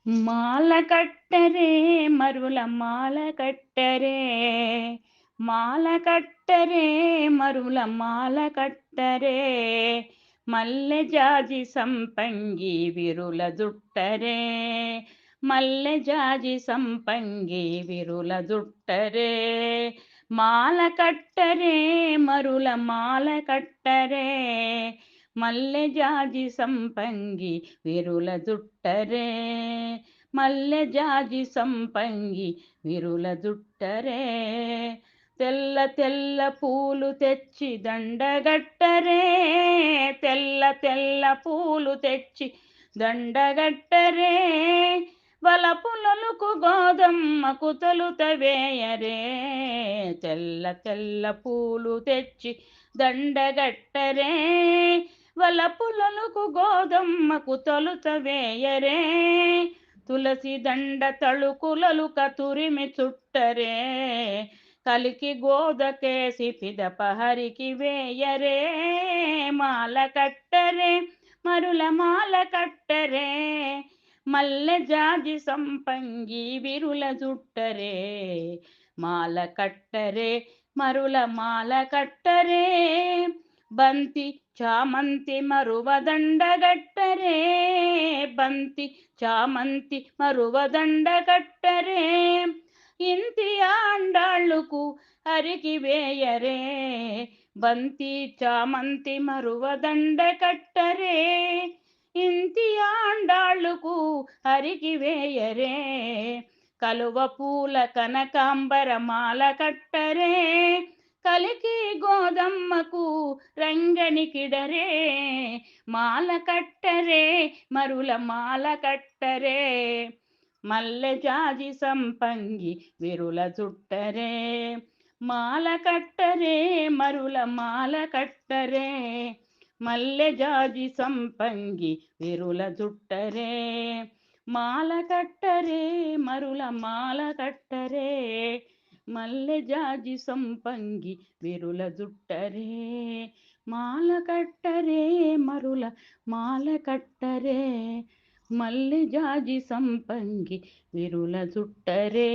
ಮಾಲ ಕಟ್ಟರೆ ಮರುಲ ಮಾಲ ಕಟ್ಟರೆ ಮಾಲ ಕಟ್ಟರೆ ಮರುಲ ಮಾಲ ಕಟ್ಟರೆ ಮಲ್ಲೆ ಜಾಜಿ ಸಂಪಂಗಿ ವಿರುಲ ದುಟ್ಟರೆ ಮಲ್ಲೆ ಜಾಜಿ ಸಂಪಂಗಿ ವಿರುಲ ದುಟ್ಟರೆ ಮಾಲ ಕಟ್ಟರೆ ಮರುಲ ಮಾಲ ಕಟ್ಟರೆ ಮಲ್ಲೆ ಜಾಜಿ ಸಂಪಂಗಿ ವಿರುಲ ದುಟ್ಟರೆ మల్లె జాజి సంపంగి విరుల దుట్టరే తెల్ల తెల్ల పూలు తెచ్చి దండగట్టరే తెల్ల తెల్ల పూలు తెచ్చి దండగట్టరే వలపులొలుకు గోదమ్మకు తొలుత వేయరే తెల్ల తెల్ల పూలు తెచ్చి దండగట్టరే వలపులొలుకు గోదమ్మకు తొలుత వేయరే ತುಳಸಿ ದಂಡ ತಳುಕುಲಲುಕ ತುರಿಮಿ ಚುಟ್ಟರೆ కలికి గోదకే సిపిద పహరికి వేయరే మాల కట్టరే మరుల మాల కట్టరే మల్లె జాజి సంపంగి విరుల జుట్టరే మాల కట్టరే మరుల మాల కట్టరే ಬಂತಿ ಚಾಮಂತಿ ಮರುವ ದಂಡಗಟ್ಟರೆ ಬಂತಿ ಚಾಮಂತಿ ಮರುವ ದಂಡಗಟ್ಟರೆ ಇಂತಿಯ ಅಂಡಾಳುಕು ಅರಿಕಿ ವೇಯರೆ ಬಂತಿ ಚಾಮಂತಿ ಮರುವ ದಂಡ ಕಟ್ಟರೆ ಇಂತಿಯ ಅಂಡಾಳುಕು ಅರಿಕಿ ವೇಯರೆ ಕಲುವ ಪೂಲ ಕನಕಾಂಬರ ಮಾಲ ಕಟ್ಟರೆ కలికి గోదమ్మకు రంగని కిడరే మాల కట్టరే మరుల మాల కట్టరే మల్లె జాజి సంపంగి విరుల చుట్టరే మాల కట్టరే మరుల మాల కట్టరే మల్లె జాజి సంపంగి విరుల చుట్టరే మాల కట్టరే మరుల మాల కట్టరే మల్లె జాజి సంపంగి విరుల జుట్టరే మాల కట్టరే మరుల మాల కట్టరే మల్లె జాజి సంపంగి విరుల జుట్టరే.